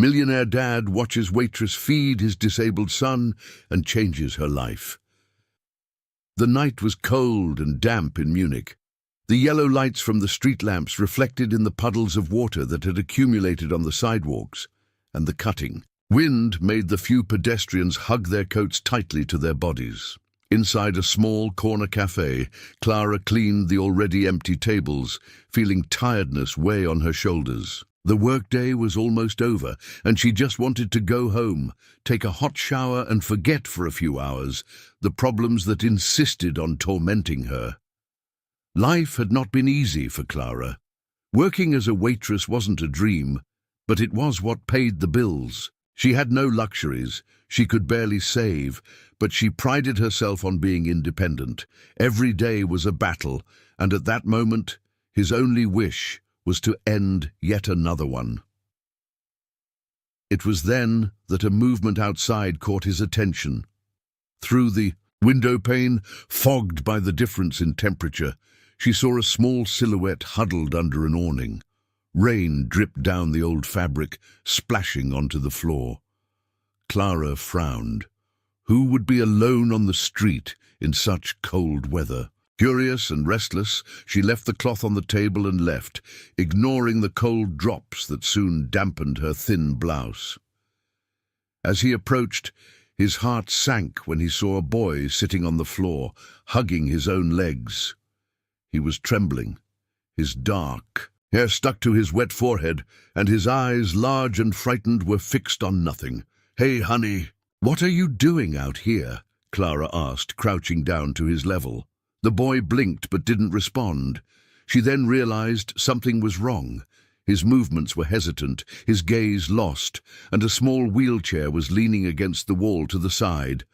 Millionaire dad watches waitress feed his disabled son and changes her life. The night was cold and damp in Munich. The yellow lights from the street lamps reflected in the puddles of water that had accumulated on the sidewalks, and the cutting wind made the few pedestrians hug their coats tightly to their bodies. Inside a small corner cafe, Clara cleaned the already empty tables, feeling tiredness weigh on her shoulders. The workday was almost over, and she just wanted to go home, take a hot shower and forget for a few hours the problems that insisted on tormenting her. Life had not been easy for Clara. Working as a waitress wasn't a dream, but it was what paid the bills. She had no luxuries, she could barely save, but she prided herself on being independent. Every day was a battle, and at that moment, his only wish was to end yet another one. It was then that a movement outside caught his attention. Through the window pane, fogged by the difference in temperature, she saw a small silhouette huddled under an awning. Rain dripped down the old fabric, splashing onto the floor. Clara frowned. Who would be alone on the street in such cold weather? Curious and restless, she left the cloth on the table and left, ignoring the cold drops that soon dampened her thin blouse. As he approached, his heart sank when he saw a boy sitting on the floor, hugging his own legs. He was trembling. His dark hair stuck to his wet forehead, and his eyes, large and frightened, were fixed on nothing. "Hey, honey, what are you doing out here?" Clara asked, crouching down to his level. The boy blinked but didn't respond. She then realized something was wrong. His movements were hesitant, his gaze lost, and a small wheelchair was leaning against the wall to the side.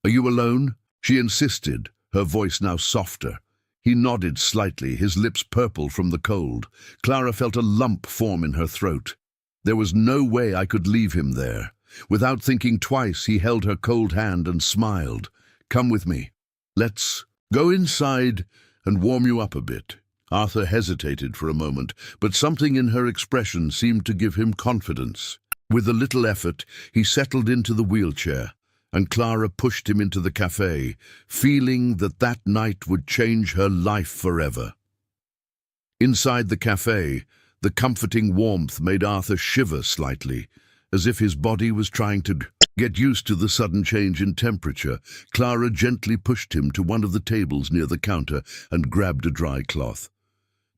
"Are you alone?" she insisted, her voice now softer. He nodded slightly, his lips purple from the cold. Clara felt a lump form in her throat. There was no way I could leave him there. Without thinking twice, he held her cold hand and smiled. "Come with me. Let's go inside and warm you up a bit." Arthur hesitated for a moment, but something in her expression seemed to give him confidence. With a little effort, he settled into the wheelchair, and Clara pushed him into the cafe, feeling that that night would change her life forever. Inside the cafe, the comforting warmth made Arthur shiver slightly, as if his body was trying to get used to the sudden change in temperature. Clara gently pushed him to one of the tables near the counter and grabbed a dry cloth.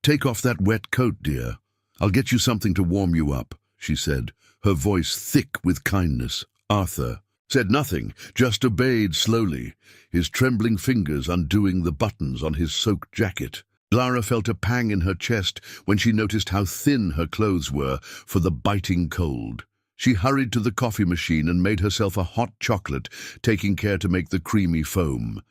"Take off that wet coat, dear. I'll get you something to warm you up," she said, her voice thick with kindness. Arthur said nothing, just obeyed slowly, his trembling fingers undoing the buttons on his soaked jacket. Clara felt a pang in her chest when she noticed how thin her clothes were for the biting cold. She hurried to the coffee machine and made herself a hot chocolate, taking care to make the creamy foam.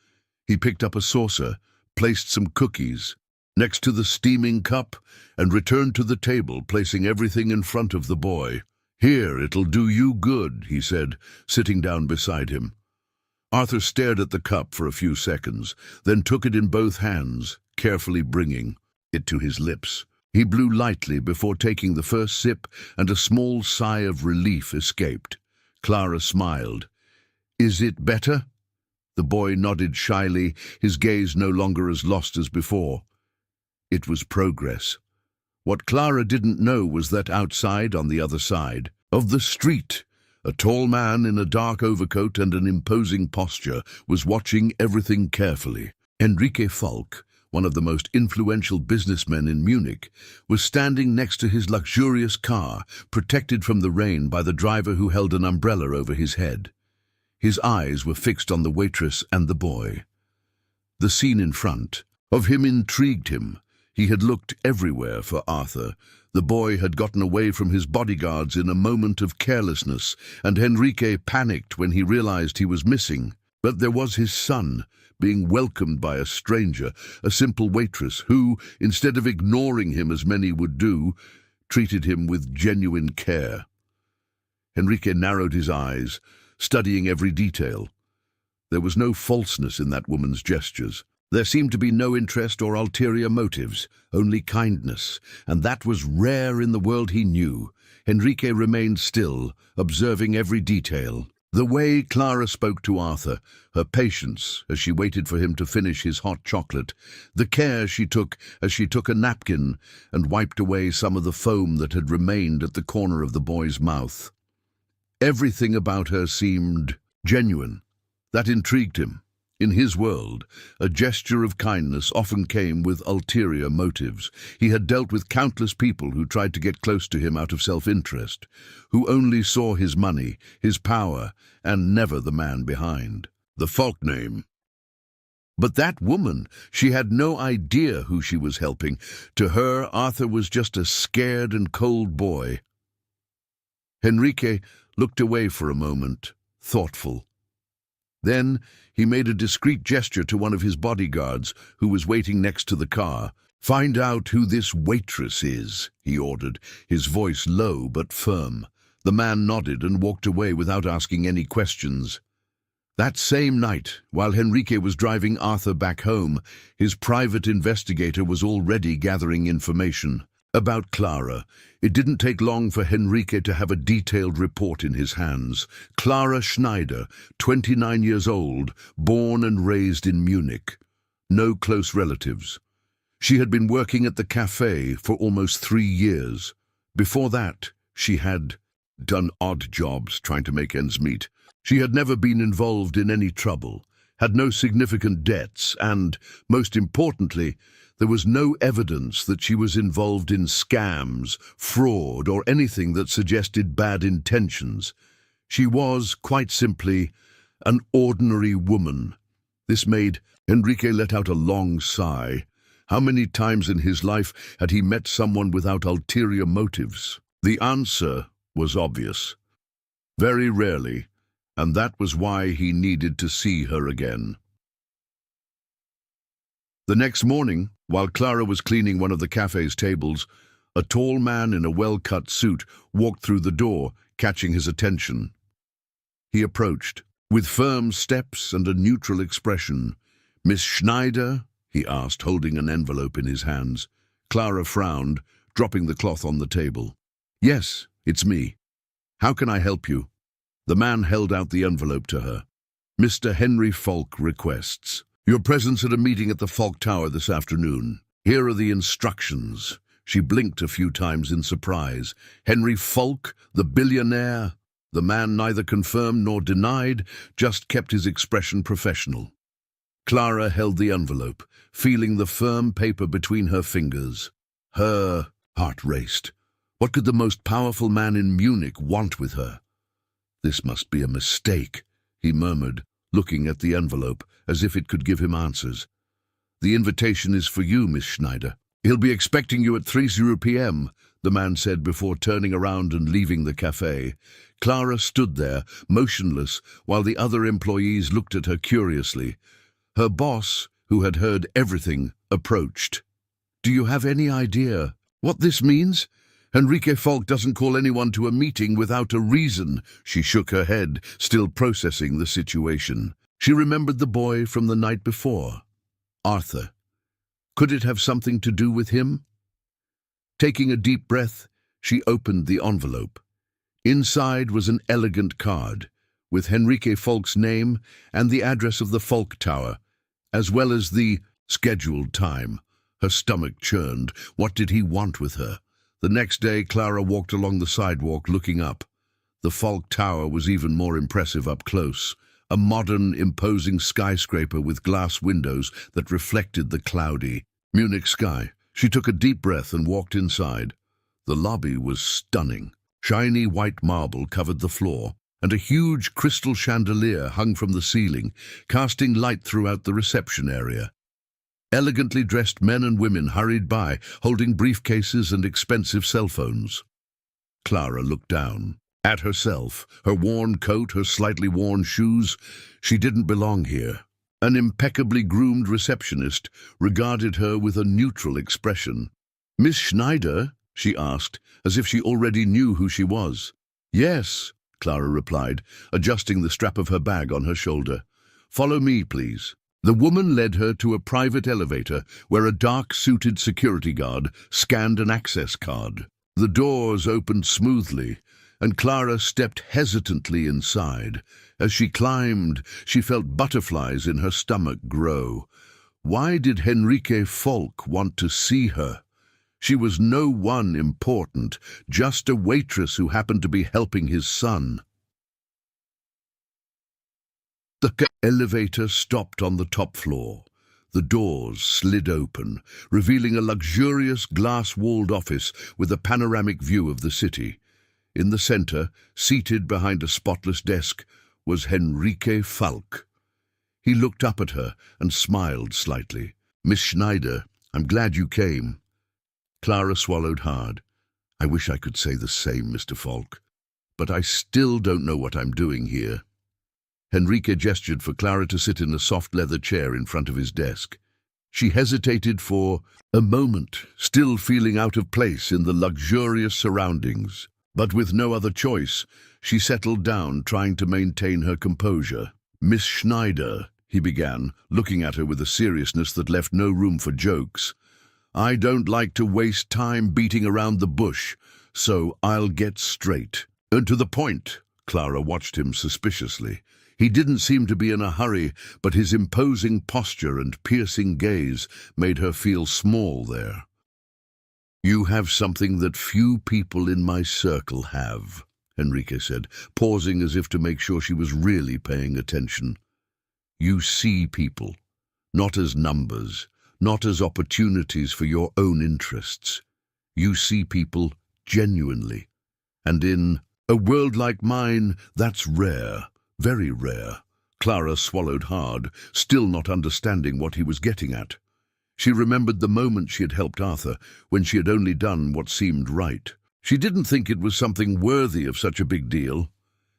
He picked up a saucer, placed some cookies next to the steaming cup, and returned to the table, placing everything in front of the boy. "Here, it'll do you good," he said, sitting down beside him. Arthur stared at the cup for a few seconds, then took it in both hands, carefully bringing it to his lips. He blew lightly before taking the first sip, and a small sigh of relief escaped. Clara smiled. "Is it better?" The boy nodded shyly, his gaze no longer as lost as before. It was progress. What Clara didn't know was that outside, on the other side of the street, a tall man in a dark overcoat and an imposing posture was watching everything carefully. Enrique Falk, one of the most influential businessmen in Munich, was standing next to his luxurious car, protected from the rain by the driver who held an umbrella over his head. His eyes were fixed on the waitress and the boy. The scene in front of him intrigued him. He had looked everywhere for Arthur. The boy had gotten away from his bodyguards in a moment of carelessness, and Enrique panicked when he realized he was missing. But there was his son, being welcomed by a stranger, a simple waitress who, instead of ignoring him as many would do, treated him with genuine care. Enrique narrowed his eyes, studying every detail. There was no falseness in that woman's gestures. There seemed to be no interest or ulterior motives, only kindness, and that was rare in the world he knew. Enrique remained still, observing every detail. The way Clara spoke to Arthur, her patience as she waited for him to finish his hot chocolate, the care she took as she took a napkin and wiped away some of the foam that had remained at the corner of the boy's mouth. Everything about her seemed genuine. That intrigued him. In his world, a gesture of kindness often came with ulterior motives. He had dealt with countless people who tried to get close to him out of self-interest, who only saw his money, his power, and never the man behind. The Falk name. But that woman, she had no idea who she was helping. To her, Arthur was just a scared and cold boy. Enrique looked away for a moment, thoughtful. Then he made a discreet gesture to one of his bodyguards who was waiting next to the car. "Find out who this Waitress is," he ordered, his voice low but firm. The man nodded and walked away without asking any questions. That same night, while Enrique was driving Arthur back home, his private investigator was already gathering information. About Clara, it didn't take long for Enrique to have a detailed report in his hands. Clara Schneider, 29 years old, born and raised in Munich. No close relatives. She had been working at the cafe for almost 3 years. Before that, she had done odd jobs trying to make ends meet. She had never been involved in any trouble, had no significant debts, and, most importantly, there was no evidence that she was involved in scams, fraud, or anything that suggested bad intentions. She was, quite simply, an ordinary woman. This made Enrique let out a long sigh. How many times in his life had he met someone without ulterior motives? The answer was obvious. Very rarely, and that was why he needed to see her again. The next morning, while Clara was cleaning one of the cafe's tables, a tall man in a well-cut suit walked through the door, catching his attention. He approached, with firm steps and a neutral expression. "Miss Schneider?" he asked, holding an envelope in his hands. Clara frowned, dropping the cloth on the table. "Yes, it's me. How can I help you?" The man held out the envelope to her. "Mr. Henry Falk requests your presence at a meeting at the Falk Tower this afternoon. Here are the instructions." She blinked a few times in surprise. Henry Falk, the billionaire? The man neither confirmed nor denied, just kept his expression professional. Clara held the envelope, feeling the firm paper between her fingers. Her heart raced. What could the most powerful man in Munich want with her? "This must be a mistake," he murmured, looking at the envelope as if it could give him answers. "The invitation is for you, Miss Schneider. He'll be expecting you at 3:00 p.m., the man said before turning around and leaving the cafe. Clara stood there, motionless, while the other employees looked at her curiously. Her boss, who had heard everything, approached. "Do you have any idea what this means? Enrique Falk doesn't call anyone to a meeting without a reason." She shook her head, still processing the situation. She remembered the boy from the night before. Arthur. Could it have something to do with him? Taking a deep breath, she opened the envelope. Inside was an elegant card, with Enrique Falk's name and the address of the Falk Tower, as well as the scheduled time. Her stomach churned. What did he want with her? The next day, Clara walked along the sidewalk looking up. The Falk Tower was even more impressive up close. A modern, imposing skyscraper with glass windows that reflected the cloudy Munich sky. She took a deep breath and walked inside. The lobby was stunning. Shiny white marble covered the floor, and a huge crystal chandelier hung from the ceiling, casting light throughout the reception area. Elegantly dressed men and women hurried by, holding briefcases and expensive cell phones. Clara looked down. At herself, her worn coat, her slightly worn shoes. She didn't belong here. An impeccably groomed receptionist regarded her with a neutral expression. "Miss Schneider?" she asked, as if she already knew who she was. "Yes," Clara replied, adjusting the strap of her bag on her shoulder. "Follow me, please." The woman led her to a private elevator where a dark-suited security guard scanned an access card. The doors opened smoothly, and Clara stepped hesitantly inside. As she climbed, she felt butterflies in her stomach grow. Why did Henrique Falk want to see her? She was no one important, just a waitress who happened to be helping his son. The elevator stopped on the top floor. The doors slid open, revealing a luxurious glass-walled office with a panoramic view of the city. In the center, seated behind a spotless desk, was Henrique Falk. He looked up at her and smiled slightly. "Miss Schneider, I'm glad you came." Clara swallowed hard. "I wish I could say the same, Mr. Falk, but I still don't know what I'm doing here." Henrique gestured for Clara to sit in a soft leather chair in front of his desk. She hesitated for a moment, still feeling out of place in the luxurious surroundings. But with no other choice, she settled down, trying to maintain her composure. "Miss Schneider," he began, looking at her with a seriousness that left no room for jokes. "I don't like to waste time beating around the bush, so I'll get straight and to the point." Clara watched him suspiciously. He didn't seem to be in a hurry, but his imposing posture and piercing gaze made her feel small there. "You have something that few people in my circle have," Henrique said, pausing as if to make sure she was really paying attention. "You see people, not as numbers, not as opportunities for your own interests. You see people genuinely. And in a world like mine, that's rare. Very rare." Clara swallowed hard, still not understanding what he was getting at. She remembered the moment she had helped Arthur, when she had only done what seemed right. She didn't think it was something worthy of such a big deal.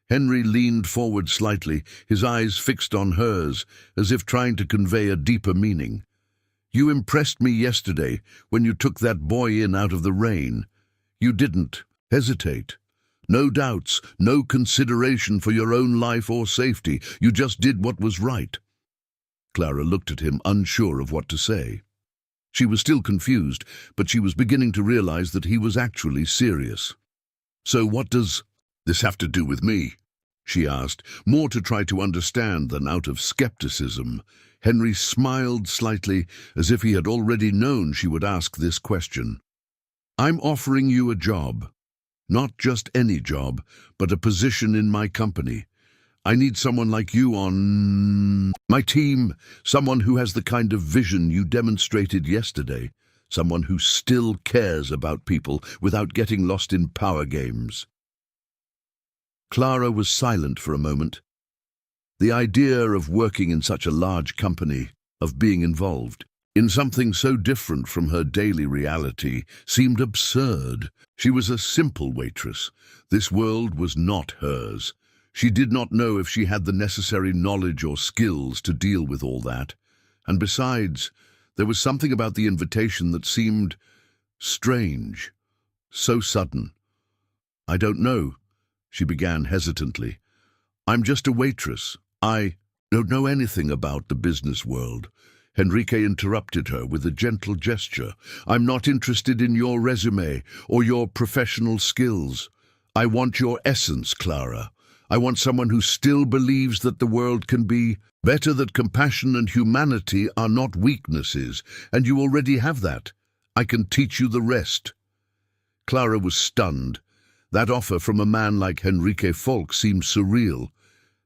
Henry leaned forward slightly, his eyes fixed on hers, as if trying to convey a deeper meaning. "You impressed me yesterday when you took that boy in out of the rain. You didn't hesitate. No doubts, no consideration for your own life or safety. You just did what was right." Clara looked at him, unsure of what to say. She was still confused, but she was beginning to realize that he was actually serious. "So what does this have to do with me?" she asked, more to try to understand than out of skepticism. Henry smiled slightly, as if he had already known she would ask this question. "I'm offering you a job. Not just any job, but a position in my company. I need someone like you on my team, someone who has the kind of vision you demonstrated yesterday, someone who still cares about people without getting lost in power games." Clara was silent for a moment. The idea of working in such a large company, of being involved in something so different from her daily reality, seemed absurd. She was a simple waitress. This world was not hers. She did not know if she had the necessary knowledge or skills to deal with all that. And besides, there was something about the invitation that seemed strange, so sudden. "I don't know," she began hesitantly. "I'm just a waitress. I don't know anything about the business world." Henrique interrupted her with a gentle gesture. "I'm not interested in your resume or your professional skills. I want your essence, Clara. I want someone who still believes that the world can be better, that compassion and humanity are not weaknesses, and you already have that. I can teach you the rest." Clara was stunned. That offer from a man like Henrique Falk seemed surreal,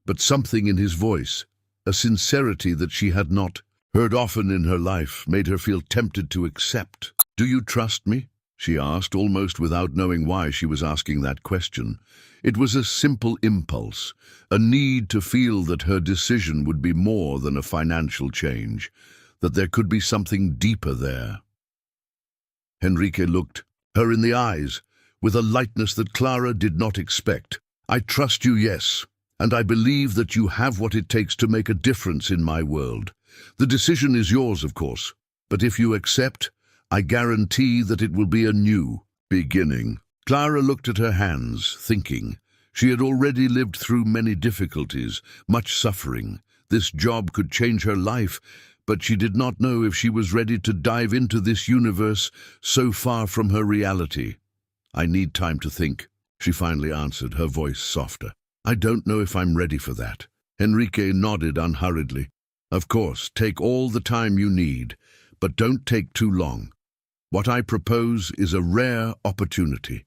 but something in his voice, a sincerity that she had not heard often in her life, made her feel tempted to accept. "Do you trust me?" she asked, almost without knowing why she was asking that question. It was a simple impulse, a need to feel that her decision would be more than a financial change, that there could be something deeper there. Henrique looked her in the eyes, with a lightness that Clara did not expect. "I trust you, yes, and I believe that you have what it takes to make a difference in my world. The decision is yours, of course, but if you accept, I guarantee that it will be a new beginning." Clara looked at her hands, thinking. She had already lived through many difficulties, much suffering. This job could change her life, but she did not know if she was ready to dive into this universe so far from her reality. I need time to think, she finally answered, her voice softer. I don't know if I'm ready for that. Enrique nodded unhurriedly. Of course, take all the time you need, but don't take too long. What I propose is a rare opportunity.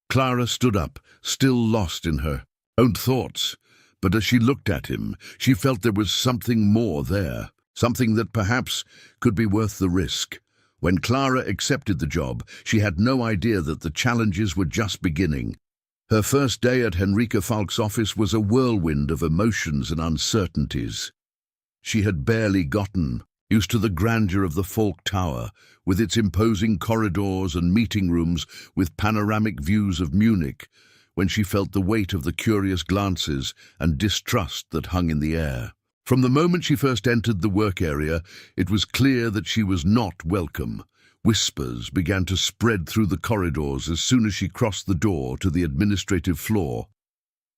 Clara stood up, still lost in her own thoughts, but as she looked at him, she felt there was something more there, something that perhaps could be worth the risk. When Clara accepted the job, she had no idea that the challenges were just beginning. Her first day at Henrika Falk's office was a whirlwind of emotions and uncertainties. She had barely gotten used to the grandeur of the Falk Tower, with its imposing corridors and meeting rooms with panoramic views of Munich, when she felt the weight of the curious glances and distrust that hung in the air. From the moment she first entered the work area, it was clear that she was not welcome. Whispers began to spread through the corridors as soon as she crossed the door to the administrative floor.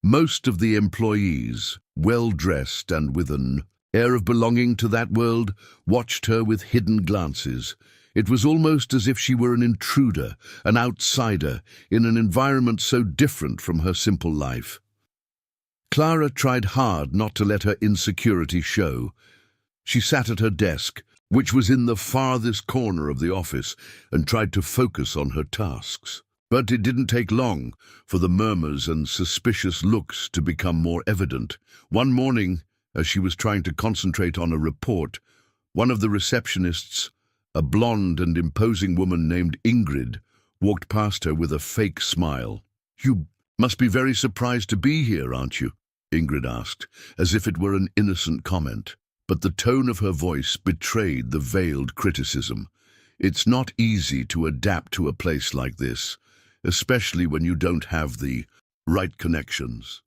Most of the employees, well-dressed and with an air of belonging to that world, watched her with hidden glances. It was almost as if she were an intruder, an outsider, in an environment so different from her simple life. Clara tried hard not to let her insecurity show. She sat at her desk, which was in the farthest corner of the office, and tried to focus on her tasks. But it didn't take long for the murmurs and suspicious looks to become more evident. One morning, as she was trying to concentrate on a report, one of the receptionists, a blonde and imposing woman named Ingrid, walked past her with a fake smile. "You must be very surprised to be here, aren't you?" Ingrid asked, as if it were an innocent comment. But the tone of her voice betrayed the veiled criticism. It's not easy to adapt to a place like this, especially when you don't have the right connections.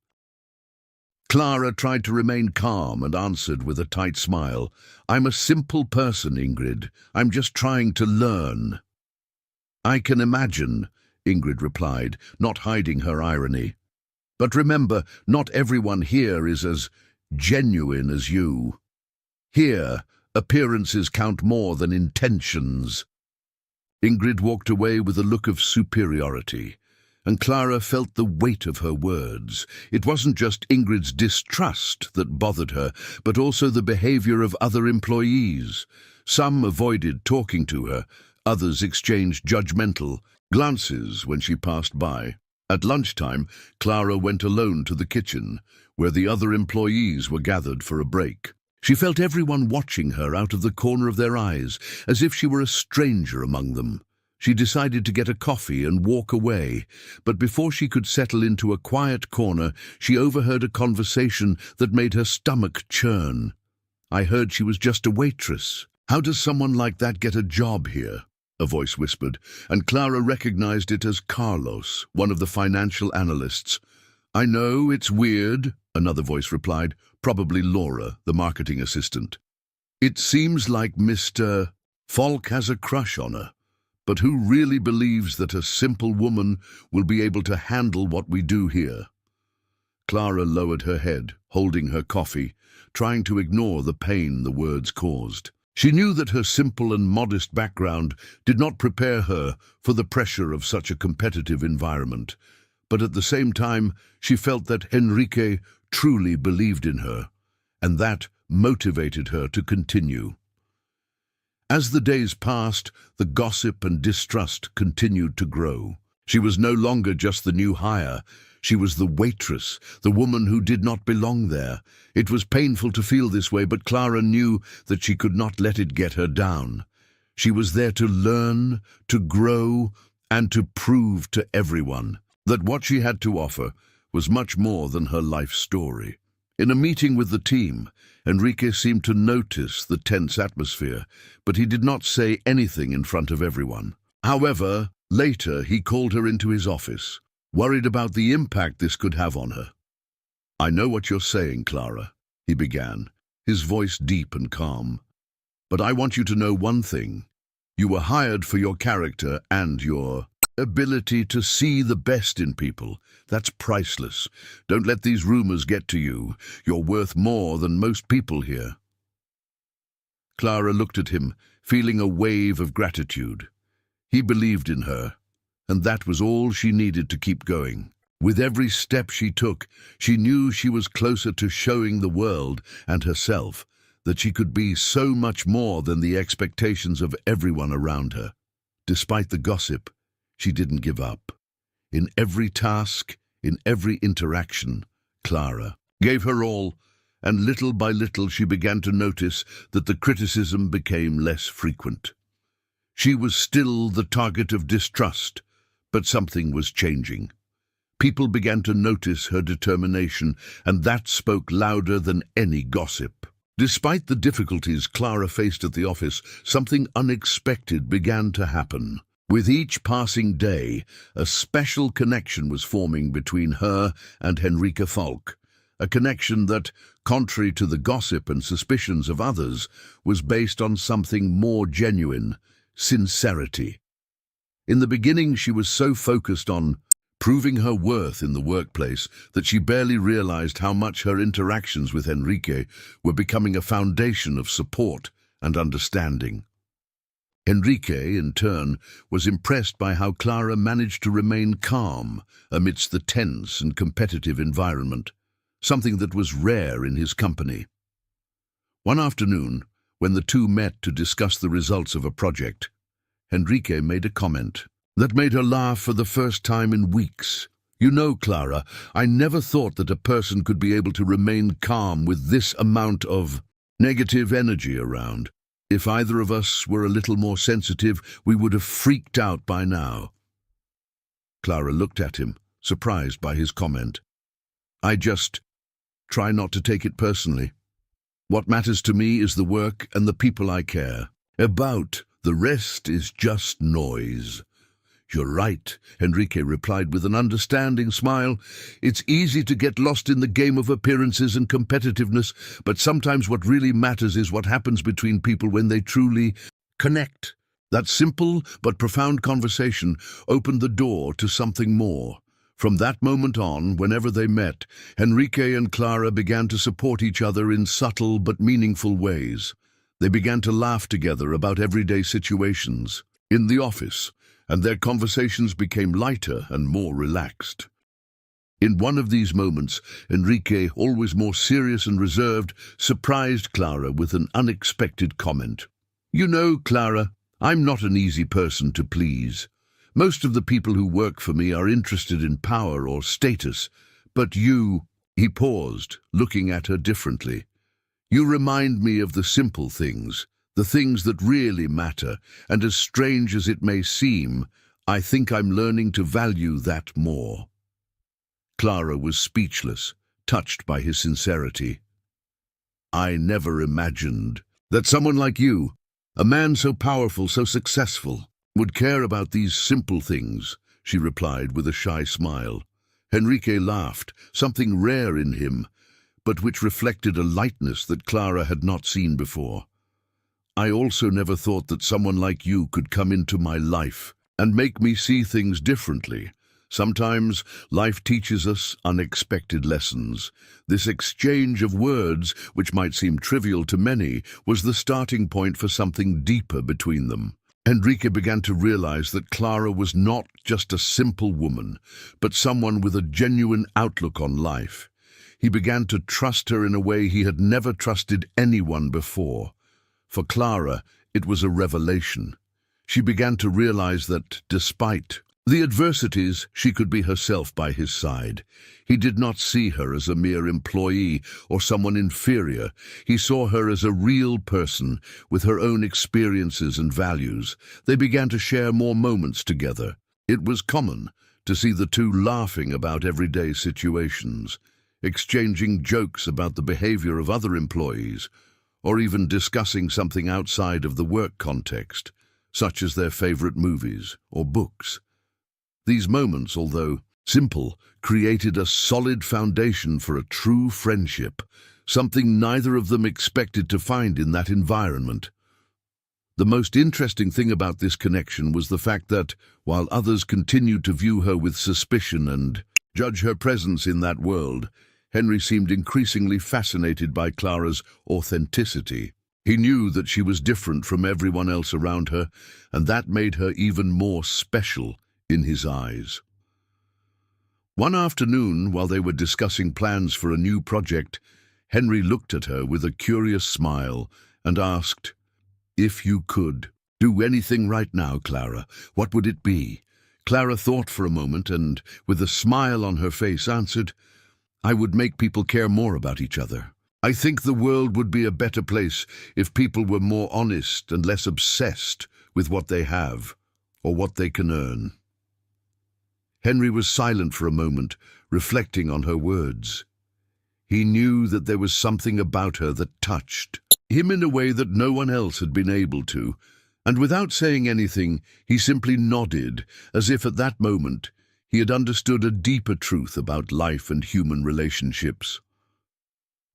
Clara tried to remain calm and answered with a tight smile, "I'm a simple person, Ingrid. I'm just trying to learn." "I can imagine," Ingrid replied, not hiding her irony. "But remember, not everyone here is as genuine as you. Here, appearances count more than intentions." Ingrid walked away with a look of superiority, and Clara felt the weight of her words. It wasn't just Ingrid's distrust that bothered her, but also the behavior of other employees. Some avoided talking to her, others exchanged judgmental glances when she passed by. At lunchtime, Clara went alone to the kitchen, where the other employees were gathered for a break. She felt everyone watching her out of the corner of their eyes, as if she were a stranger among them. She decided to get a coffee and walk away, but before she could settle into a quiet corner, she overheard a conversation that made her stomach churn. "I heard she was just a waitress. How does someone like that get a job here?" a voice whispered, and Clara recognized it as Carlos, one of the financial analysts. "I know, it's weird," another voice replied, probably Laura, the marketing assistant. "It seems like Mr. Falk has a crush on her. But who really believes that a simple woman will be able to handle what we do here?" Clara lowered her head, holding her coffee, trying to ignore the pain the words caused. She knew that her simple and modest background did not prepare her for the pressure of such a competitive environment, but at the same time she felt that Enrique truly believed in her, and that motivated her to continue. As the days passed, the gossip and distrust continued to grow. She was no longer just the new hire. She was the waitress, the woman who did not belong there. It was painful to feel this way, but Clara knew that she could not let it get her down. She was there to learn, to grow, and to prove to everyone that what she had to offer was much more than her life story. In a meeting with the team, Enrique seemed to notice the tense atmosphere, but he did not say anything in front of everyone. However, later he called her into his office, worried about the impact this could have on her. "I know what you're saying, Clara," he began, his voice deep and calm. "But I want you to know one thing. You were hired for your character and your ability to see the best in people. That's priceless. Don't let these rumors get to you. You're worth more than most people here." Clara looked at him, feeling a wave of gratitude. He believed in her, and that was all she needed to keep going. With every step she took, she knew she was closer to showing the world and herself that she could be so much more than the expectations of everyone around her. Despite the gossip, she didn't give up. In every task, in every interaction, Clara gave her all, and little by little she began to notice that the criticism became less frequent. She was still the target of distrust, but something was changing. People began to notice her determination, and that spoke louder than any gossip. Despite the difficulties Clara faced at the office, something unexpected began to happen. With each passing day, a special connection was forming between her and Henrika Falk, a connection that, contrary to the gossip and suspicions of others, was based on something more genuine: sincerity. In the beginning, she was so focused on proving her worth in the workplace that she barely realized how much her interactions with Henrike were becoming a foundation of support and understanding. Henrike, in turn, was impressed by how Clara managed to remain calm amidst the tense and competitive environment, something that was rare in his company. One afternoon, when the two met to discuss the results of a project, Henrike made a comment that made her laugh for the first time in weeks. "You know, Clara, I never thought that a person could be able to remain calm with this amount of negative energy around. If either of us were a little more sensitive, we would have freaked out by now." Clara looked at him, surprised by his comment. "I just try not to take it personally. What matters to me is the work and the people I care about. The rest is just noise." "You're right," Henrike replied with an understanding smile. "It's easy to get lost in the game of appearances and competitiveness, but sometimes what really matters is what happens between people when they truly connect." That simple but profound conversation opened the door to something more. From that moment on, whenever they met, Henrike and Clara began to support each other in subtle but meaningful ways. They began to laugh together about everyday situations in the office, and their conversations became lighter and more relaxed. In one of these moments, Henrike, always more serious and reserved, surprised Clara with an unexpected comment. "You know, Clara, I'm not an easy person to please. Most of the people who work for me are interested in power or status, but you—" He paused, looking at her differently. "You remind me of the simple things, the things that really matter, and as strange as it may seem, I think I'm learning to value that more." Clara was speechless, touched by his sincerity. "I never imagined that someone like you, a man so powerful, so successful, would care about these simple things," she replied with a shy smile. Henrike laughed, something rare in him, but which reflected a lightness that Clara had not seen before. "I also never thought that someone like you could come into my life and make me see things differently. Sometimes life teaches us unexpected lessons. This exchange of words, which might seem trivial to many, was the starting point for something deeper between them." Henrike began to realize that Clara was not just a simple woman, but someone with a genuine outlook on life. He began to trust her in a way he had never trusted anyone before. For Clara, it was a revelation. She began to realize that, despite the adversities, she could be herself by his side. He did not see her as a mere employee or someone inferior. He saw her as a real person with her own experiences and values. They began to share more moments together. It was common to see the two laughing about everyday situations, exchanging jokes about the behavior of other employees, or even discussing something outside of the work context, such as their favorite movies or books. These moments, although simple, created a solid foundation for a true friendship, something neither of them expected to find in that environment. The most interesting thing about this connection was the fact that, while others continued to view her with suspicion and judge her presence in that world, Henry seemed increasingly fascinated by Clara's authenticity. He knew that she was different from everyone else around her, and that made her even more special in his eyes. One afternoon, while they were discussing plans for a new project, Henry looked at her with a curious smile and asked, "If you could do anything right now, Clara, what would it be?" Clara thought for a moment and, with a smile on her face, answered, "I would make people care more about each other. I think the world would be a better place if people were more honest and less obsessed with what they have or what they can earn." Henry was silent for a moment, reflecting on her words. He knew that there was something about her that touched him in a way that no one else had been able to, and without saying anything, he simply nodded, as if at that moment he had understood a deeper truth about life and human relationships.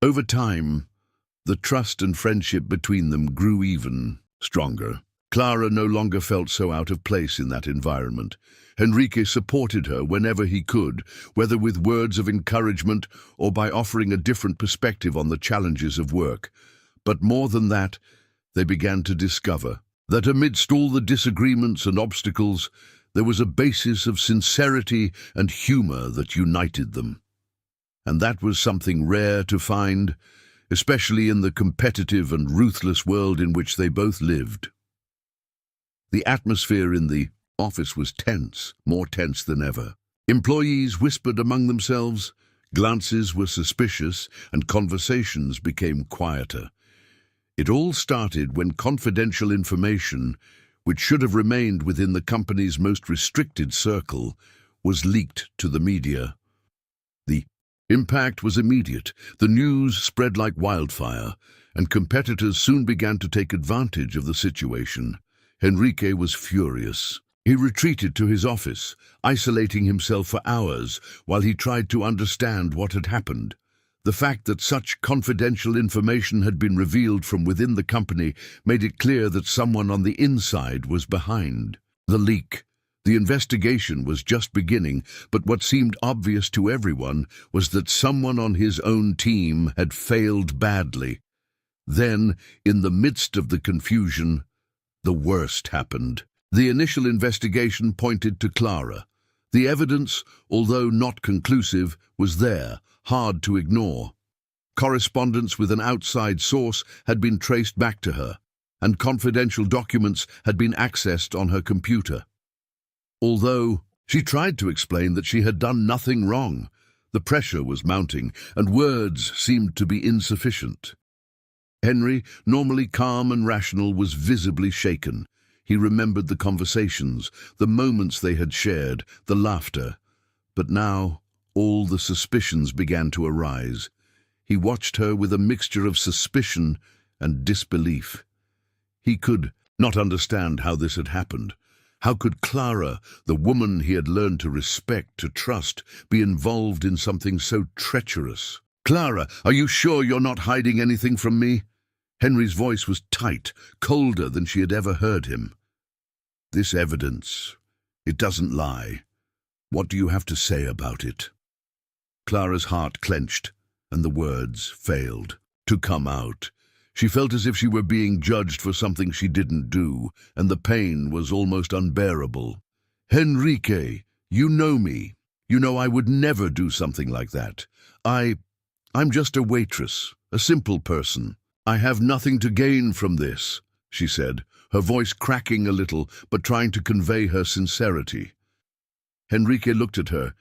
Over time, the trust and friendship between them grew even stronger. Clara no longer felt so out of place in that environment. Enrique supported her whenever he could, whether with words of encouragement or by offering a different perspective on the challenges of work. But more than that, they began to discover that amidst all the disagreements and obstacles, there was a basis of sincerity and humor that united them. And that was something rare to find, especially in the competitive and ruthless world in which they both lived. The atmosphere in the office was tense, more tense than ever. Employees whispered among themselves, glances were suspicious, and conversations became quieter. It all started when confidential information, which should have remained within the company's most restricted circle, was leaked to the media. The impact was immediate. The news spread like wildfire, and competitors soon began to take advantage of the situation. Enrique was furious. He retreated to his office, isolating himself for hours while he tried to understand what had happened. The fact that such confidential information had been revealed from within the company made it clear that someone on the inside was behind the leak. The investigation was just beginning, but what seemed obvious to everyone was that someone on his own team had failed badly. Then, in the midst of the confusion, the worst happened. The initial investigation pointed to Clara. The evidence, although not conclusive, was there, hard to ignore. Correspondence with an outside source had been traced back to her, and confidential documents had been accessed on her computer. Although she tried to explain that she had done nothing wrong, the pressure was mounting, and words seemed to be insufficient. Henry, normally calm and rational, was visibly shaken. He remembered the conversations, the moments they had shared, the laughter. But now, all the suspicions began to arise. He watched her with a mixture of suspicion and disbelief. He could not understand how this had happened. How could Clara, the woman he had learned to respect, to trust, be involved in something so treacherous? "Clara, are you sure you're not hiding anything from me?" Henry's voice was tight, colder than she had ever heard him. "This evidence, it doesn't lie. What do you have to say about it?" Clara's heart clenched, and the words failed to come out. She felt as if she were being judged for something she didn't do, and the pain was almost unbearable. "Enrique, you know me. You know I would never do something like that. I'm just a waitress, a simple person. I have nothing to gain from this," she said, her voice cracking a little, but trying to convey her sincerity. Enrique looked at her,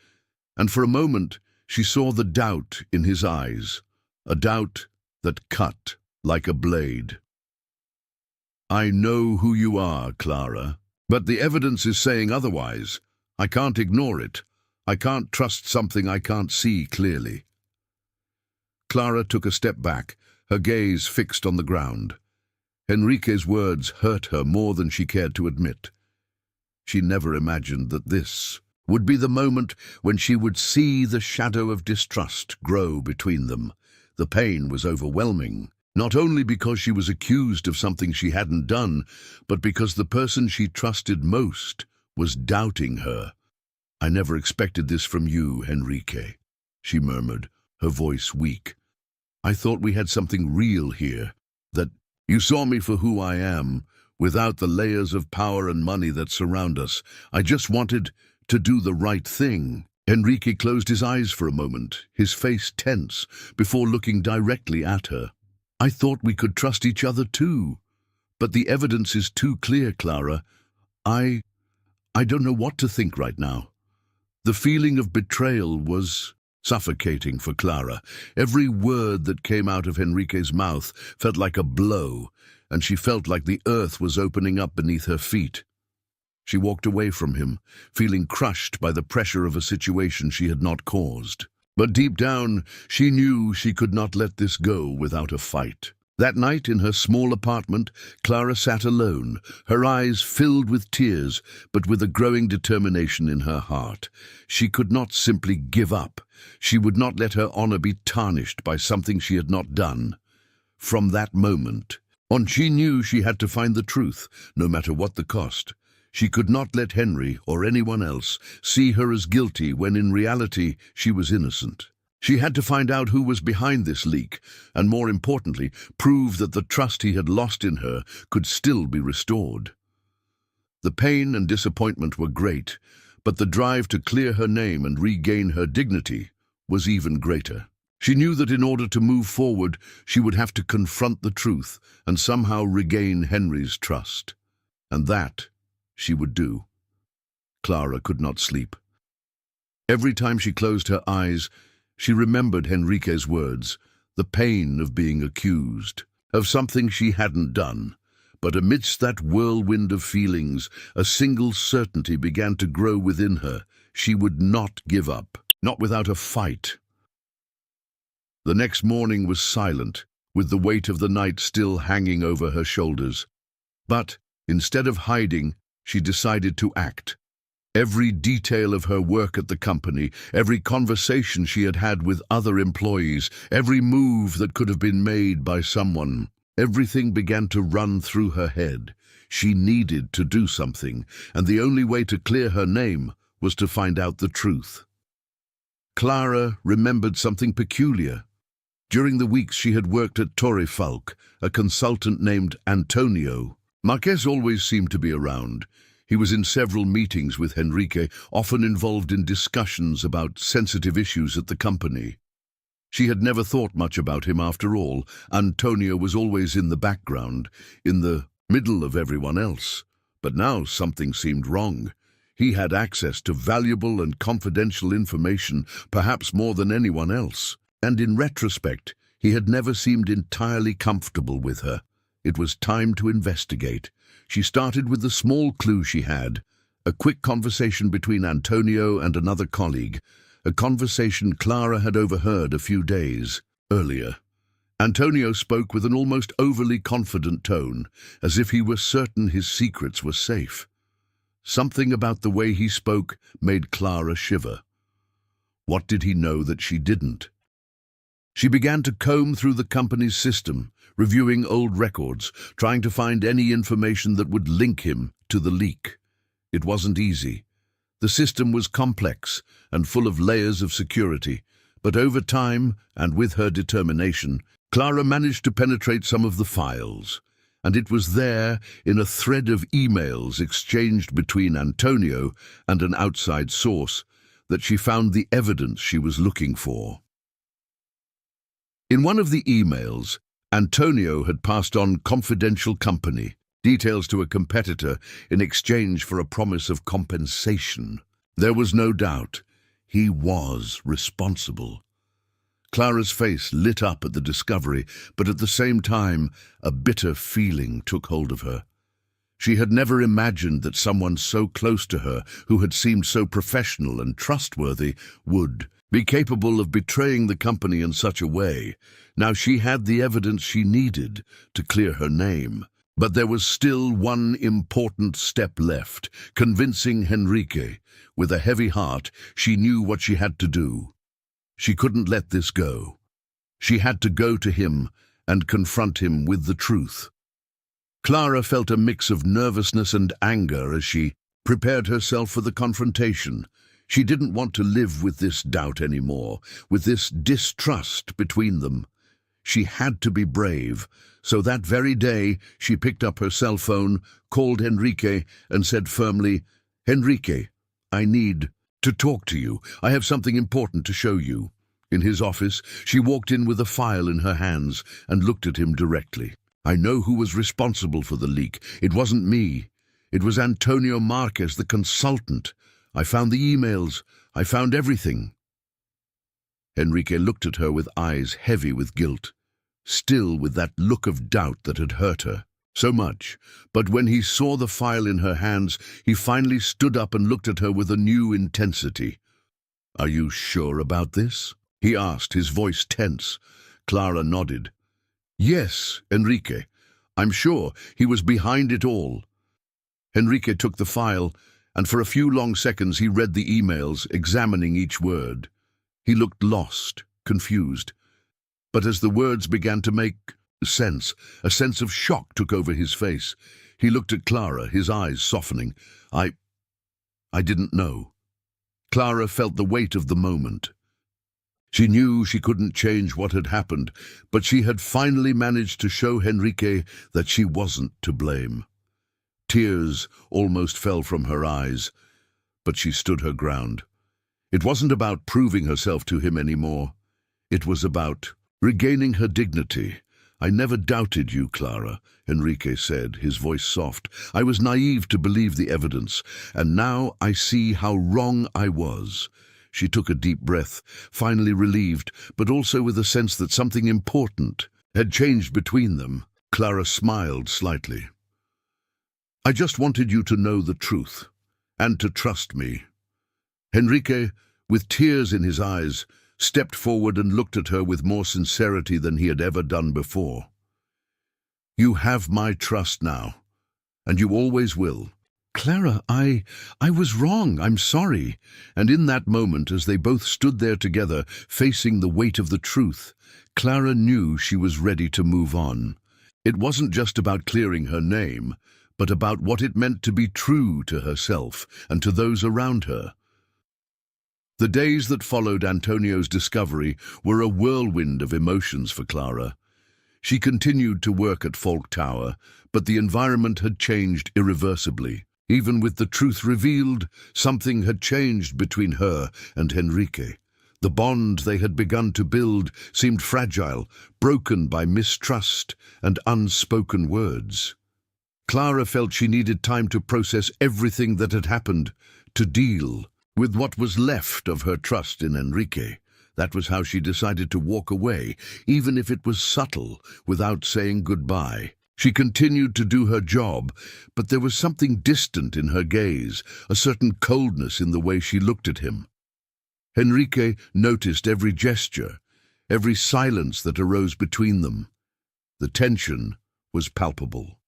and for a moment she saw the doubt in his eyes, a doubt that cut like a blade. "I know who you are, Clara, but the evidence is saying otherwise. I can't ignore it. I can't trust something I can't see clearly." Clara took a step back, her gaze fixed on the ground. Enrique's words hurt her more than she cared to admit. She never imagined that this would be the moment when she would see the shadow of distrust grow between them. The pain was overwhelming, not only because she was accused of something she hadn't done, but because the person she trusted most was doubting her. "I never expected this from you, Enrique," she murmured, her voice weak. "I thought we had something real here, that you saw me for who I am, without the layers of power and money that surround us. I just wanted to do the right thing." Enrique closed his eyes for a moment, his face tense, before looking directly at her. "I thought we could trust each other too. But the evidence is too clear, Clara. I don't know what to think right now." The feeling of betrayal was suffocating for Clara. Every word that came out of Enrique's mouth felt like a blow, and she felt like the earth was opening up beneath her feet. She walked away from him, feeling crushed by the pressure of a situation she had not caused. But deep down, she knew she could not let this go without a fight. That night in her small apartment, Clara sat alone, her eyes filled with tears, but with a growing determination in her heart. She could not simply give up. She would not let her honor be tarnished by something she had not done. From that moment on, she knew she had to find the truth, no matter what the cost. She could not let Henry or anyone else see her as guilty when in reality she was innocent. She had to find out who was behind this leak, and more importantly, prove that the trust he had lost in her could still be restored. The pain and disappointment were great, but the drive to clear her name and regain her dignity was even greater. She knew that in order to move forward, she would have to confront the truth and somehow regain Henry's trust. And that she would do. Clara could not sleep. Every time she closed her eyes, she remembered Enrique's words, the pain of being accused, of something she hadn't done. But amidst that whirlwind of feelings, a single certainty began to grow within her. She would not give up, not without a fight. The next morning was silent, with the weight of the night still hanging over her shoulders. But, instead of hiding, she decided to act. Every detail of her work at the company, every conversation she had had with other employees, every move that could have been made by someone, everything began to run through her head. She needed to do something, and the only way to clear her name was to find out the truth. Clara remembered something peculiar. During the weeks she had worked at Torre Falk, a consultant named Antonio. Marquez always seemed to be around. He was in several meetings with Enrique, often involved in discussions about sensitive issues at the company. She had never thought much about him after all. Antonio was always in the background, in the middle of everyone else. But now something seemed wrong. He had access to valuable and confidential information, perhaps more than anyone else. And in retrospect, he had never seemed entirely comfortable with her. It was time to investigate. She started with the small clue she had, a quick conversation between Antonio and another colleague, a conversation Clara had overheard a few days earlier. Antonio spoke with an almost overly confident tone, as if he were certain his secrets were safe. Something about the way he spoke made Clara shiver. What did he know that she didn't? She began to comb through the company's system, reviewing old records, trying to find any information that would link him to the leak. It wasn't easy. The system was complex and full of layers of security, but over time, and with her determination, Clara managed to penetrate some of the files. And it was there, in a thread of emails exchanged between Antonio and an outside source, that she found the evidence she was looking for. In one of the emails, Antonio had passed on confidential company details to a competitor in exchange for a promise of compensation. There was no doubt he was responsible. Clara's face lit up at the discovery, but at the same time, a bitter feeling took hold of her. She had never imagined that someone so close to her, who had seemed so professional and trustworthy, would be capable of betraying the company in such a way. Now she had the evidence she needed to clear her name. But there was still one important step left, convincing Enrique. With a heavy heart, she knew what she had to do. She couldn't let this go. She had to go to him and confront him with the truth. Clara felt a mix of nervousness and anger as she prepared herself for the confrontation. She didn't want to live with this doubt anymore, with this distrust between them. She had to be brave. So that very day, she picked up her cell phone, called Enrique, and said firmly, "Enrique, I need to talk to you. I have something important to show you." In his office, she walked in with a file in her hands and looked at him directly. "I know who was responsible for the leak. It wasn't me. It was Antonio Marquez, the consultant. I found the emails. I found everything." Enrique looked at her with eyes heavy with guilt, still with that look of doubt that had hurt her so much. But when he saw the file in her hands, he finally stood up and looked at her with a new intensity. "Are you sure about this?" he asked, his voice tense. Clara nodded. "Yes, Enrique. I'm sure he was behind it all." Enrique took the file, and for a few long seconds he read the emails, examining each word. He looked lost, confused. But as the words began to make sense, a sense of shock took over his face. He looked at Clara, his eyes softening. I didn't know." Clara felt the weight of the moment. She knew she couldn't change what had happened, but she had finally managed to show Enrique that she wasn't to blame. Tears almost fell from her eyes, but she stood her ground. It wasn't about proving herself to him anymore. It was about regaining her dignity. "I never doubted you, Clara," Enrique said, his voice soft. "I was naive to believe the evidence, and now I see how wrong I was." She took a deep breath, finally relieved, but also with a sense that something important had changed between them. Clara smiled slightly. "I just wanted you to know the truth, and to trust me." Enrique, with tears in his eyes, stepped forward and looked at her with more sincerity than he had ever done before. "You have my trust now, and you always will." "Clara, I was wrong. I'm sorry." And in that moment, as they both stood there together, facing the weight of the truth, Clara knew she was ready to move on. It wasn't just about clearing her name, but about what it meant to be true to herself and to those around her. The days that followed Antonio's discovery were a whirlwind of emotions for Clara. She continued to work at Falk Tower, but the environment had changed irreversibly. Even with the truth revealed, something had changed between her and Enrique. The bond they had begun to build seemed fragile, broken by mistrust and unspoken words. Clara felt she needed time to process everything that had happened, to deal with what was left of her trust in Enrique. That was how she decided to walk away, even if it was subtle, without saying goodbye. She continued to do her job, but there was something distant in her gaze, a certain coldness in the way she looked at him. Enrique noticed every gesture, every silence that arose between them. The tension was palpable.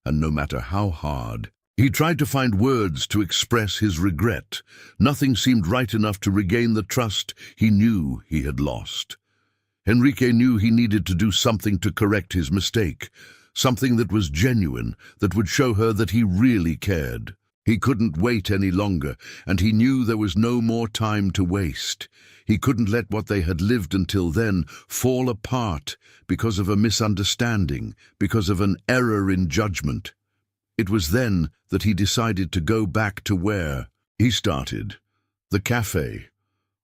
And no matter how hard he tried to find words to express his regret, nothing seemed right enough to regain the trust he knew he had lost. Enrique knew he needed to do something to correct his mistake, something that was genuine, that would show her that he really cared. He couldn't wait any longer, and he knew there was no more time to waste. He couldn't let what they had lived until then fall apart because of a misunderstanding, because of an error in judgment. It was then that he decided to go back to where he started, the cafe,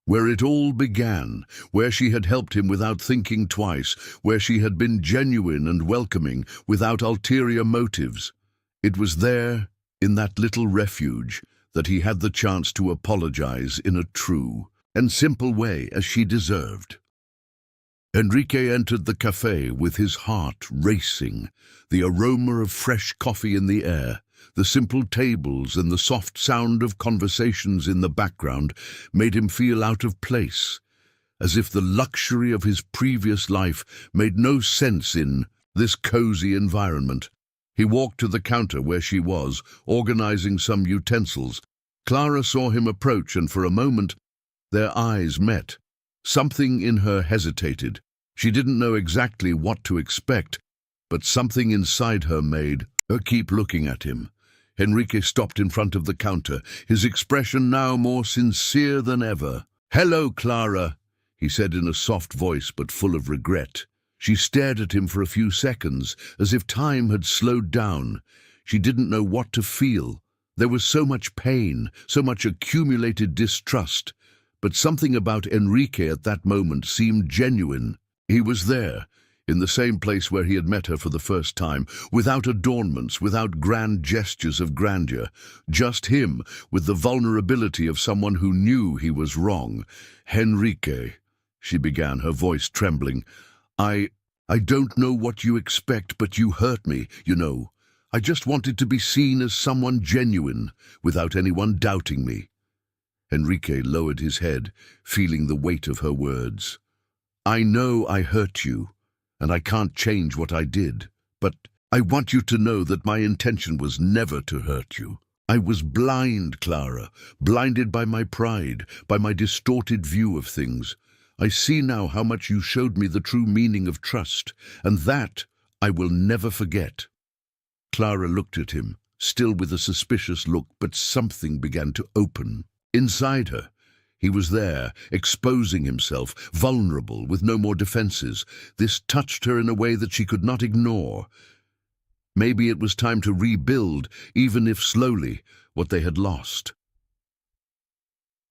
where it all began, where she had helped him without thinking twice, where she had been genuine and welcoming, without ulterior motives. It was there, in that little refuge, that he had the chance to apologize in a true and simple way as she deserved. Enrique entered the cafe with his heart racing, the aroma of fresh coffee in the air, the simple tables and the soft sound of conversations in the background made him feel out of place, as if the luxury of his previous life made no sense in this cozy environment. He walked to the counter where she was, organizing some utensils. Clara saw him approach, and for a moment their eyes met. Something in her hesitated. She didn't know exactly what to expect, but something inside her made her keep looking at him. Enrique stopped in front of the counter, his expression now more sincere than ever. "Hello, Clara," he said in a soft voice but full of regret. She stared at him for a few seconds, as if time had slowed down. She didn't know what to feel. There was so much pain, so much accumulated distrust. But something about Enrique at that moment seemed genuine. He was there, in the same place where he had met her for the first time, without adornments, without grand gestures of grandeur. Just him, with the vulnerability of someone who knew he was wrong. "Enrique," she began, her voice trembling. I don't know what you expect, but you hurt me, you know. I just wanted to be seen as someone genuine, without anyone doubting me." Enrique lowered his head, feeling the weight of her words. "I know I hurt you, and I can't change what I did, but I want you to know that my intention was never to hurt you. I was blind, Clara, blinded by my pride, by my distorted view of things. I see now how much you showed me the true meaning of trust, and that I will never forget." Clara looked at him, still with a suspicious look, but something began to open. Inside her, he was there, exposing himself, vulnerable, with no more defenses. This touched her in a way that she could not ignore. Maybe it was time to rebuild, even if slowly, what they had lost.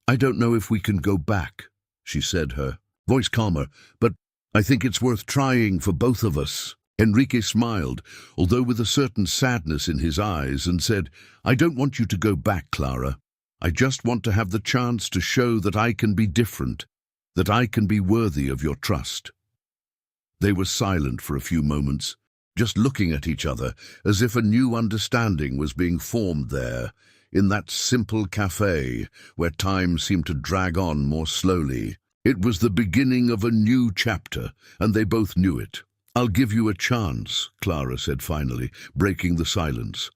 "I don't know if we can go back," she said, her voice calmer, "but I think it's worth trying for both of us." Enrique smiled, although with a certain sadness in his eyes, and said, "I don't want you to go back, Clara. I just want to have the chance to show that I can be different, that I can be worthy of your trust." They were silent for a few moments, just looking at each other, as if a new understanding was being formed there, in that simple cafe where time seemed to drag on more slowly. It was the beginning of a new chapter, and they both knew it. "I'll give you a chance," Clara said finally, breaking the silence.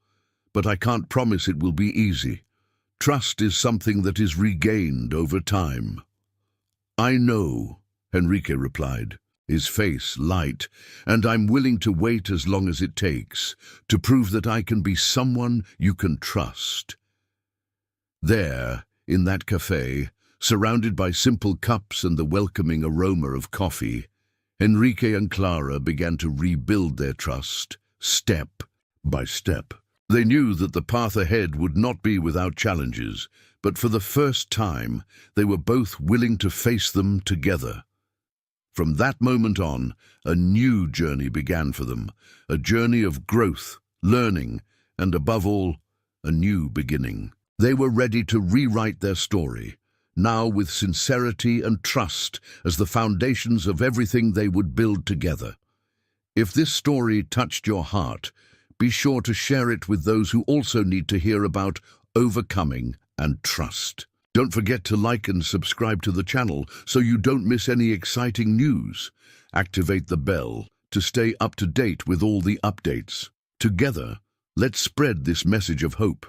"But I can't promise it will be easy. Trust is something that is regained over time." "I know," Enrique replied, his face light, "and I'm willing to wait as long as it takes, to prove that I can be someone you can trust." There, in that cafe, surrounded by simple cups and the welcoming aroma of coffee, Enrique and Clara began to rebuild their trust, step by step. They knew that the path ahead would not be without challenges, but for the first time, they were both willing to face them together. From that moment on, a new journey began for them, a journey of growth, learning, and above all, a new beginning. They were ready to rewrite their story, now with sincerity and trust as the foundations of everything they would build together. If this story touched your heart, be sure to share it with those who also need to hear about overcoming and trust. Don't forget to like and subscribe to the channel so you don't miss any exciting news. Activate the bell to stay up to date with all the updates. Together, let's spread this message of hope.